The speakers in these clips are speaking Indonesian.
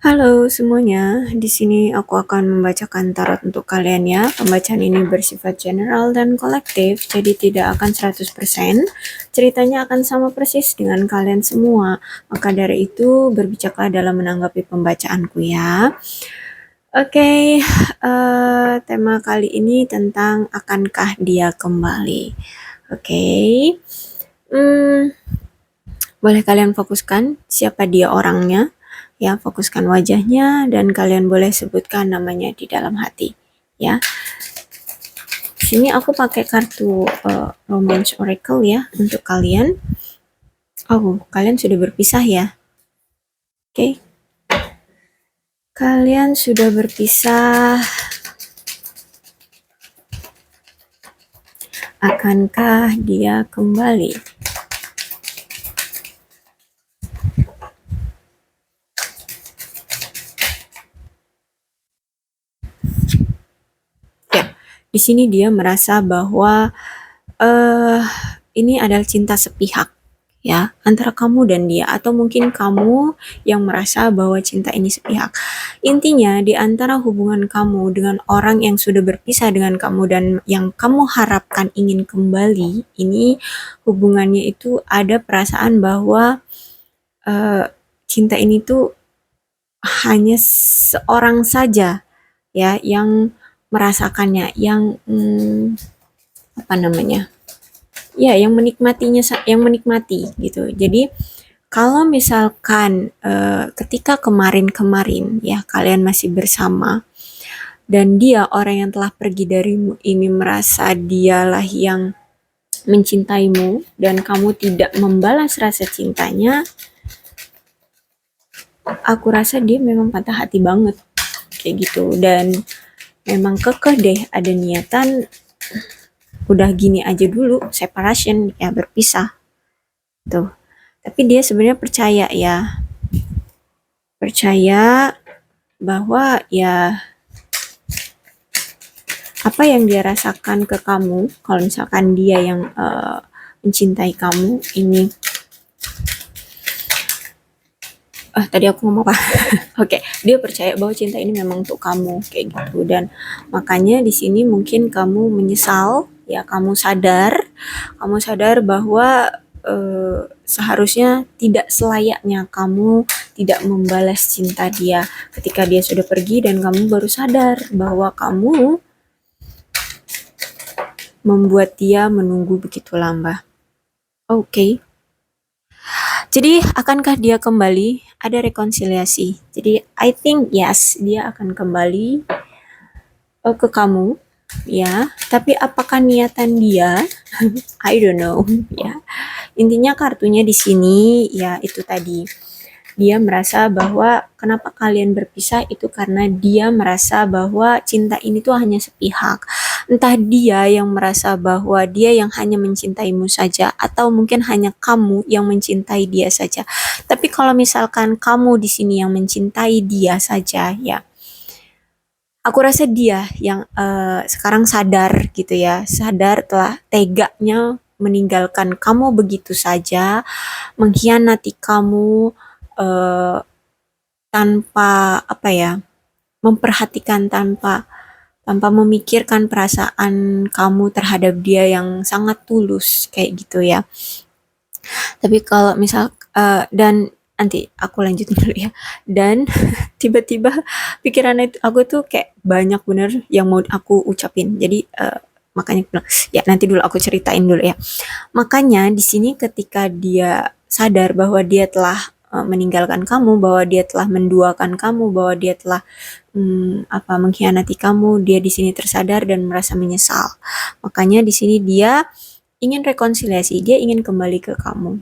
Halo semuanya, di sini aku akan membacakan tarot untuk kalian ya. Pembacaan ini bersifat general dan kolektif, jadi tidak akan 100%. Ceritanya akan sama persis dengan kalian semua. Maka dari itu, berbijaklah dalam menanggapi pembacaanku ya. Oke, tema kali ini tentang akankah dia kembali. Oke, boleh kalian fokuskan siapa dia orangnya. Ya, fokuskan wajahnya dan kalian boleh sebutkan namanya di dalam hati. Ya, sini aku pakai kartu Romance Oracle ya untuk kalian. Oh, kalian sudah berpisah ya? Oke, kalian sudah berpisah. Akankah dia kembali? Ya, di sini dia merasa bahwa ini adalah cinta sepihak ya antara kamu dan dia, atau mungkin kamu yang merasa bahwa cinta ini sepihak. Intinya di antara hubungan kamu dengan orang yang sudah berpisah dengan kamu dan yang kamu harapkan ingin kembali, ini hubungannya itu ada perasaan bahwa eh, cinta ini tuh hanya seorang saja ya yang merasakannya, yang apa namanya? Ya, yang menikmatinya, yang menikmati gitu. Jadi kalau misalkan ketika kemarin-kemarin ya kalian masih bersama dan dia orang yang telah pergi darimu ini merasa dialah yang mencintaimu dan kamu tidak membalas rasa cintanya, aku rasa dia memang patah hati banget kayak gitu, dan memang kekeh deh ada niatan udah gini aja dulu, separation ya, berpisah tuh. Tapi dia sebenarnya percaya ya, percaya bahwa ya apa yang dia rasakan ke kamu, kalau misalkan dia yang mencintai kamu ini, tadi aku ngomong apa? Oke, dia percaya bahwa cinta ini memang untuk kamu kayak gitu, dan makanya di sini mungkin kamu menyesal ya, kamu sadar bahwa seharusnya tidak selayaknya kamu tidak membalas cinta dia ketika dia sudah pergi, dan kamu baru sadar bahwa kamu membuat dia menunggu begitu lama. Oke. Jadi akankah dia kembali? Ada rekonsiliasi. Jadi I think yes, dia akan kembali ke kamu ya. Tapi apakah niatan dia? I don't know ya. Intinya kartunya di sini ya itu tadi. Dia merasa bahwa kenapa kalian berpisah itu karena dia merasa bahwa cinta ini tuh hanya sepihak. Entah dia yang merasa bahwa dia yang hanya mencintaimu saja, atau mungkin hanya kamu yang mencintai dia saja. Tapi kalau misalkan kamu di sini yang mencintai dia saja ya, aku rasa dia yang sekarang sadar gitu ya, sadar telah teganya meninggalkan kamu begitu saja, mengkhianati kamu eh, tanpa apa ya, memperhatikan, tanpa tanpa memikirkan perasaan kamu terhadap dia yang sangat tulus kayak gitu ya. Tapi kalau misal dan nanti aku lanjutin dulu ya. Dan tiba-tiba pikiran itu aku tuh kayak banyak bener yang mau aku ucapin. Jadi makanya bilang, ya nanti dulu aku ceritain dulu ya. Makanya di sini ketika dia sadar bahwa dia telah meninggalkan kamu, bahwa dia telah menduakan kamu, bahwa dia telah mengkhianati kamu, dia di sini tersadar dan merasa menyesal. Makanya di sini dia ingin rekonsiliasi, dia ingin kembali ke kamu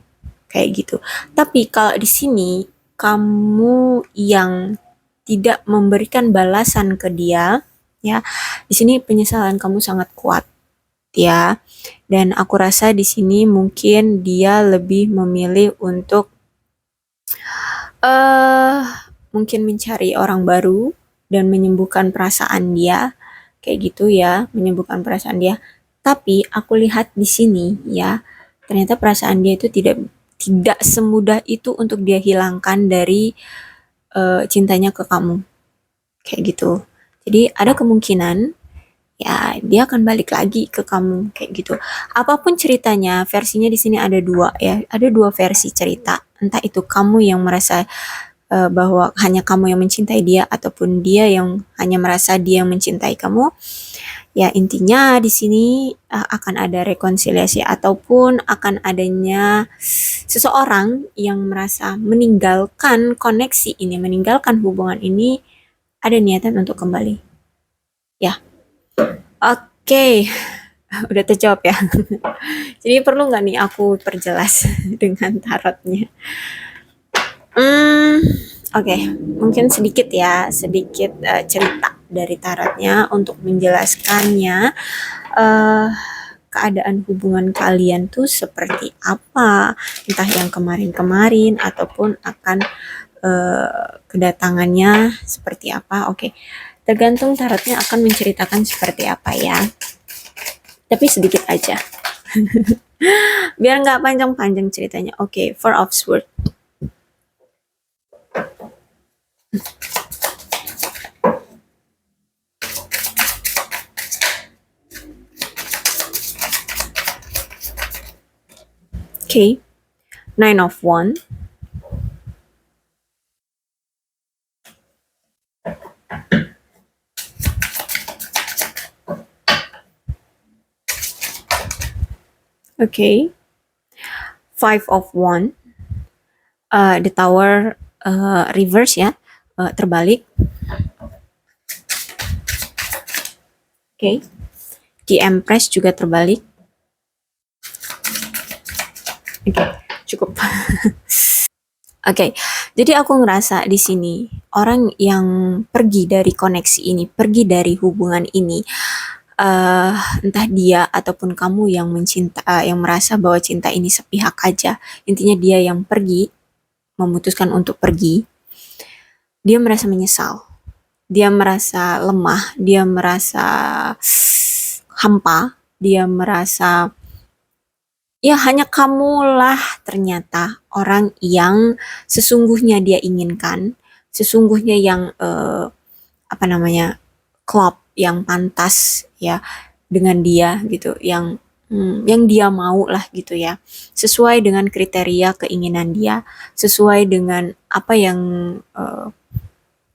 kayak gitu. Tapi kalau di sini kamu yang tidak memberikan balasan ke dia, ya, di sini penyesalan kamu sangat kuat ya. Dan aku rasa di sini mungkin dia lebih memilih untuk eh mungkin mencari orang baru dan menyembuhkan perasaan dia kayak gitu ya, menyembuhkan perasaan dia. Tapi aku lihat di sini ya, ternyata perasaan dia itu tidak tidak semudah itu untuk dia hilangkan dari cintanya ke kamu, kayak gitu. Jadi ada kemungkinan ya dia akan balik lagi ke kamu kayak gitu. Apapun ceritanya, versinya di sini ada dua ya, ada dua versi cerita. Entah itu kamu yang merasa bahwa hanya kamu yang mencintai dia ataupun dia yang hanya merasa dia yang mencintai kamu. Ya intinya di sini akan ada rekonsiliasi ataupun akan adanya seseorang yang merasa meninggalkan koneksi ini, meninggalkan hubungan ini, ada niatan untuk kembali. Ya, oke, udah terjawab ya. Jadi perlu nggak nih aku perjelas dengan tarotnya? Hmm, oke, mungkin sedikit ya, sedikit cerita dari tarotnya untuk menjelaskannya eh keadaan hubungan kalian tuh seperti apa, entah yang kemarin-kemarin ataupun akan kedatangannya seperti apa. Oke, tergantung tarotnya akan menceritakan seperti apa ya. Tapi sedikit aja, biar nggak panjang-panjang ceritanya. Oke, Four of Swords. Oke, Nine of Wands. Oke, Five of Wands. The Tower reverse ya, terbalik. Oke, The Empress juga terbalik. Oke, cukup. Oke, jadi aku ngerasa di sini orang yang pergi dari koneksi ini, pergi dari hubungan ini, entah dia ataupun kamu yang mencinta, yang merasa bahwa cinta ini sepihak aja. Intinya dia yang pergi, memutuskan untuk pergi. Dia merasa menyesal, dia merasa lemah, dia merasa hampa, dia merasa ya hanya kamulah ternyata orang yang sesungguhnya dia inginkan, sesungguhnya yang apa namanya, klop, yang pantas ya dengan dia gitu, yang dia mau lah gitu ya, sesuai dengan kriteria keinginan dia, sesuai dengan apa yang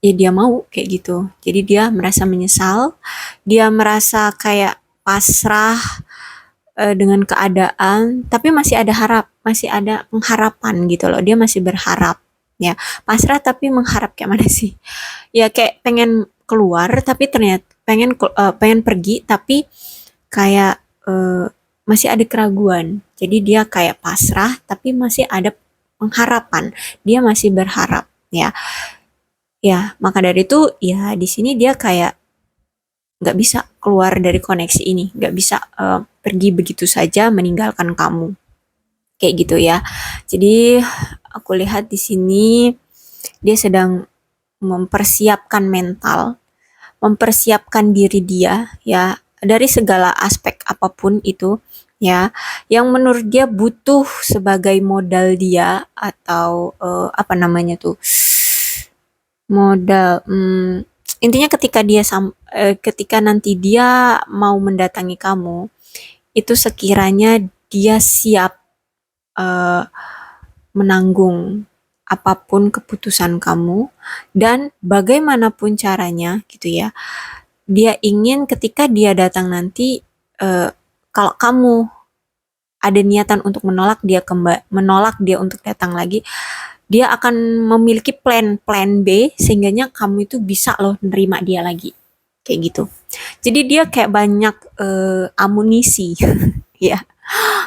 ya dia mau kayak gitu. Jadi dia merasa menyesal, dia merasa kayak pasrah dengan keadaan, tapi masih ada masih ada pengharapan gitu loh. Dia masih berharap, ya. Pasrah tapi mengharap kayak mana sih? Ya kayak pengen keluar, tapi ternyata pengen pergi, tapi kayak masih ada keraguan. Jadi dia kayak pasrah, tapi masih ada pengharapan. Dia masih berharap, ya. Ya, maka dari itu, ya di sini dia kayak nggak bisa keluar dari koneksi ini, nggak bisa pergi begitu saja meninggalkan kamu, kayak gitu ya. Jadi aku lihat di sini dia sedang mempersiapkan mental, mempersiapkan diri dia ya dari segala aspek apapun itu ya, yang menurut dia butuh sebagai modal dia atau apa namanya tuh, modal, intinya ketika nanti dia mau mendatangi kamu, itu sekiranya dia siap uh, menanggung apapun keputusan kamu dan bagaimanapun caranya gitu ya. Dia ingin ketika dia datang nanti, kalau kamu ada niatan untuk menolak dia untuk datang lagi, dia akan memiliki plan B sehingganya kamu itu bisa loh nerima dia lagi, kayak gitu. Jadi dia kayak banyak amunisi ya,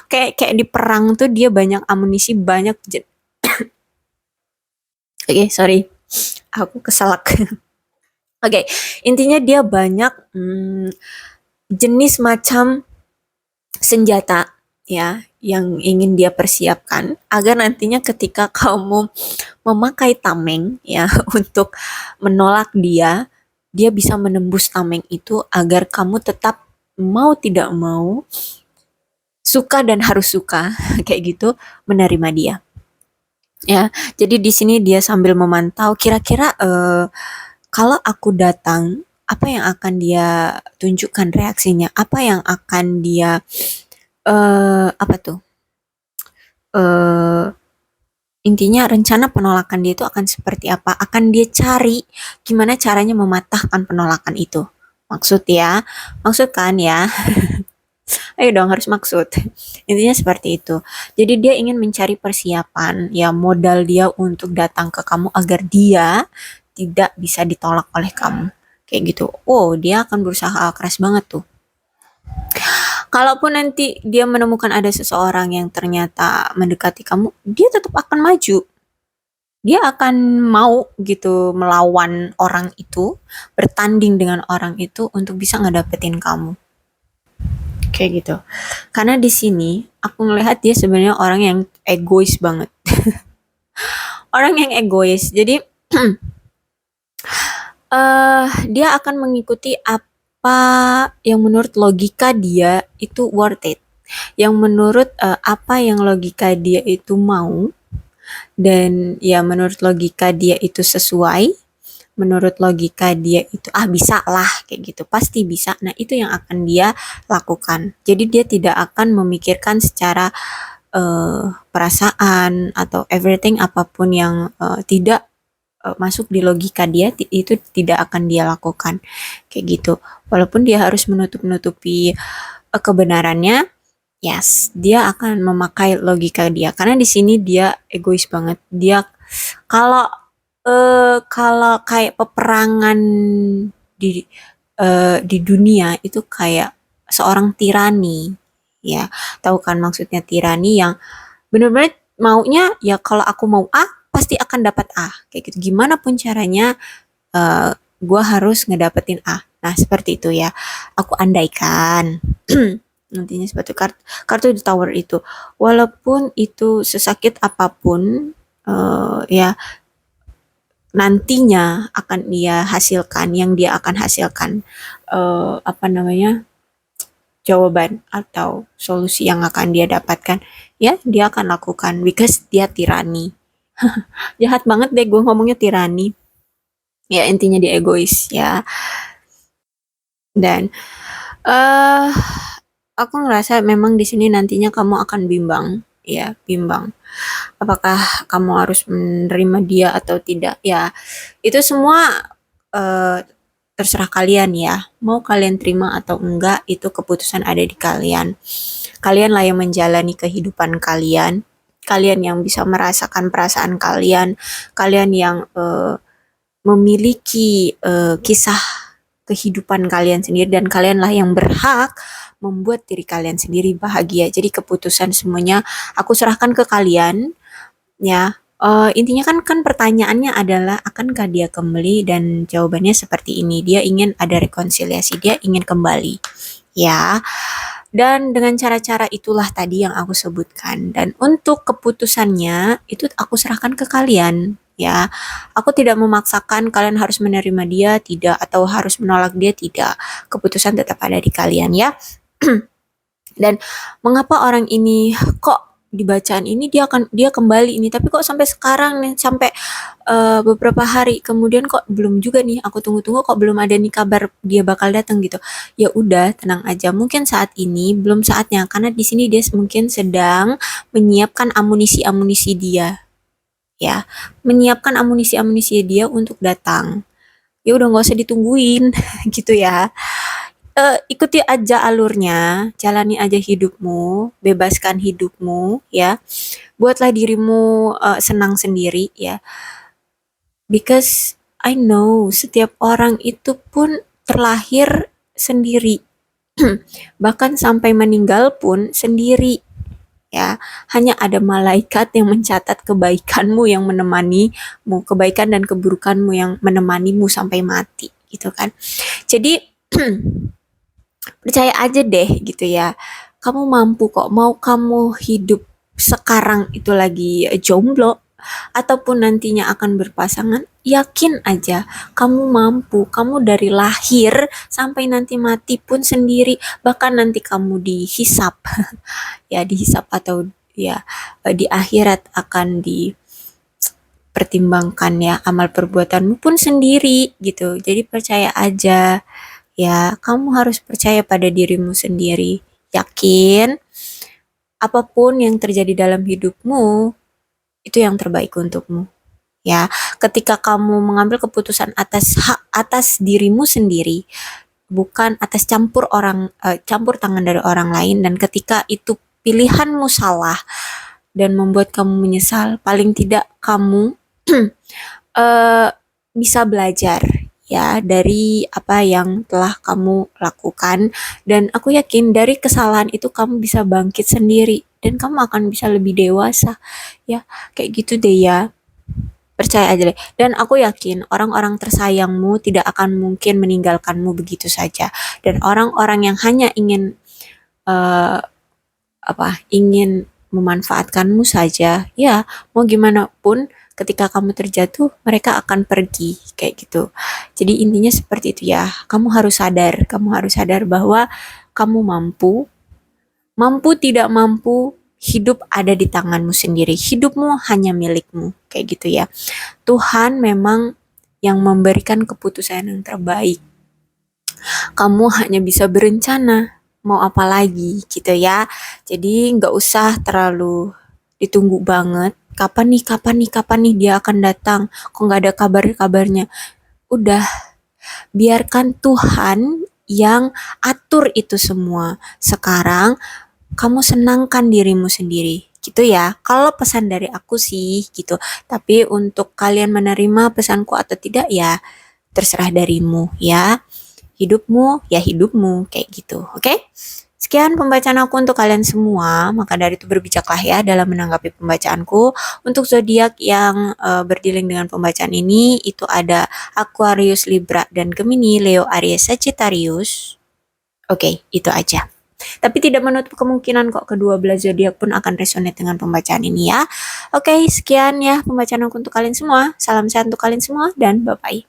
kayak di perang tuh dia banyak amunisi, banyak oke, sorry, aku keselak. Oke, intinya dia banyak jenis macam senjata ya yang ingin dia persiapkan agar nantinya ketika kamu memakai tameng ya untuk menolak dia, dia bisa menembus tameng itu agar kamu tetap mau tidak mau, suka dan harus suka kayak gitu, menerima dia. Ya, jadi di sini dia sambil memantau kira-kira kalau aku datang, apa yang akan dia tunjukkan reaksinya? Apa yang akan dia apa tuh? eh Intinya rencana penolakan dia itu akan seperti apa? Akan dia cari gimana caranya mematahkan penolakan itu. Maksud ya, maksud kan ya. Ayo dong harus maksud. Intinya seperti itu. Jadi dia ingin mencari persiapan, ya modal dia untuk datang ke kamu agar dia tidak bisa ditolak oleh kamu. Kayak gitu. Oh, dia akan berusaha keras banget tuh. Kalaupun nanti dia menemukan ada seseorang yang ternyata mendekati kamu, dia tetap akan maju. Dia akan mau gitu melawan orang itu, bertanding dengan orang itu untuk bisa ngedapetin kamu. Kayak gitu. Karena di sini aku ngelihat dia sebenarnya orang yang egois banget. Orang yang egois. Jadi dia akan mengikuti apa yang menurut logika dia itu worth it. Yang menurut apa yang logika dia itu mau dan ya menurut logika dia itu sesuai, menurut logika dia itu bisa lah kayak gitu, pasti bisa. Nah, itu yang akan dia lakukan. Jadi dia tidak akan memikirkan secara perasaan atau everything apapun yang tidak masuk di logika dia itu tidak akan dia lakukan kayak gitu. Walaupun dia harus menutup-nutupi kebenarannya, yes, dia akan memakai logika dia karena di sini dia egois banget. Dia kalau kalau kayak peperangan di di dunia itu kayak seorang tirani, ya. Tahu kan maksudnya tirani yang benar-benar maunya ya kalau aku mau A pasti akan dapat A kayak gitu. Gimana pun caranya gue harus ngedapetin A. Nah seperti itu ya. Aku andaikan nantinya seperti kartu di tower itu, walaupun itu sesakit apapun ya nantinya akan dia hasilkan, yang dia akan hasilkan apa namanya jawaban atau solusi yang akan dia dapatkan, ya dia akan lakukan because dia tirani. Jahat banget deh gue ngomongnya tirani, ya intinya dia egois ya. Dan eh aku ngerasa memang di sini nantinya kamu akan bimbang, ya bimbang apakah kamu harus menerima dia atau tidak ya. Itu semua eh, terserah kalian ya, mau kalian terima atau enggak itu keputusan ada di kalian. Kalian lah yang menjalani kehidupan kalian, kalian yang bisa merasakan perasaan kalian, kalian yang memiliki kisah kehidupan kalian sendiri, dan kalianlah yang berhak membuat diri kalian sendiri bahagia. Jadi keputusan semuanya aku serahkan ke kalian ya. Intinya kan pertanyaannya adalah akankah dia kembali, dan jawabannya seperti ini. Dia ingin ada rekonsiliasi, dia ingin kembali. Ya. Dan dengan cara-cara itulah tadi yang aku sebutkan. Dan untuk keputusannya itu aku serahkan ke kalian ya. Aku tidak memaksakan kalian harus menerima dia, tidak, atau harus menolak dia, tidak. Keputusan tetap ada di kalian ya. Dan mengapa orang ini kok di bacaan ini dia kembali ini, tapi kok sampai sekarang nih, sampai beberapa hari kemudian kok belum juga nih, aku tunggu-tunggu kok belum ada nih kabar dia bakal datang gitu. Ya udah tenang aja, mungkin saat ini belum saatnya karena di sini dia mungkin sedang menyiapkan amunisi-amunisi dia ya, menyiapkan amunisi-amunisi dia untuk datang. Ya udah nggak usah ditungguin gitu ya. Ikuti aja alurnya, jalani aja hidupmu, bebaskan hidupmu ya. Buatlah dirimu senang sendiri ya. Because I know setiap orang itu pun terlahir sendiri. Bahkan sampai meninggal pun sendiri ya. Hanya ada malaikat yang mencatat kebaikanmu yang menemanimu, kebaikan dan keburukanmu yang menemanimu sampai mati gitu kan. Jadi percaya aja deh gitu ya. Kamu mampu kok, mau kamu hidup sekarang itu lagi jomblo ataupun nantinya akan berpasangan, yakin aja kamu mampu. Kamu dari lahir sampai nanti mati pun sendiri, bahkan nanti kamu dihisap ya, dihisap atau ya di akhirat akan pertimbangkan ya amal perbuatanmu pun sendiri gitu. Jadi percaya aja ya, kamu harus percaya pada dirimu sendiri. Yakin apapun yang terjadi dalam hidupmu itu yang terbaik untukmu. Ya, ketika kamu mengambil keputusan atas dirimu sendiri, bukan atas campur tangan dari orang lain, dan ketika itu pilihanmu salah dan membuat kamu menyesal, paling tidak kamu eh, bisa belajar ya dari apa yang telah kamu lakukan, dan aku yakin dari kesalahan itu kamu bisa bangkit sendiri dan kamu akan bisa lebih dewasa ya, kayak gitu deh ya. Percaya aja deh. Dan aku yakin orang-orang tersayangmu tidak akan mungkin meninggalkanmu begitu saja. Dan orang-orang yang hanya ingin eh, ingin memanfaatkanmu saja, ya mau gimana pun ketika kamu terjatuh, mereka akan pergi kayak gitu. Jadi intinya seperti itu ya. Kamu harus sadar bahwa kamu mampu, mampu tidak mampu, hidup ada di tanganmu sendiri. Hidupmu hanya milikmu, kayak gitu ya. Tuhan memang yang memberikan keputusan yang terbaik. Kamu hanya bisa berencana mau apa lagi gitu ya. Jadi nggak usah terlalu ditunggu banget. Kapan nih dia akan datang? Kok nggak ada kabarnya? Udah, biarkan Tuhan yang atur itu semua. Sekarang kamu senangkan dirimu sendiri gitu ya. Kalau pesan dari aku sih gitu. Tapi untuk kalian menerima pesanku atau tidak ya terserah darimu ya. Hidupmu ya hidupmu kayak gitu. Oke? Sekian pembacaan aku untuk kalian semua. Maka dari itu berbijaklah ya dalam menanggapi pembacaanku. Untuk zodiak yang berdealing dengan pembacaan ini itu ada Aquarius, Libra, dan Gemini, Leo, Aries, Sagittarius. Oke, itu aja. Tapi tidak menutup kemungkinan kok kedua belah zodiak pun akan resonate dengan pembacaan ini ya. Oke, sekian ya pembacaan aku untuk kalian semua. Salam sehat untuk kalian semua dan bye-bye.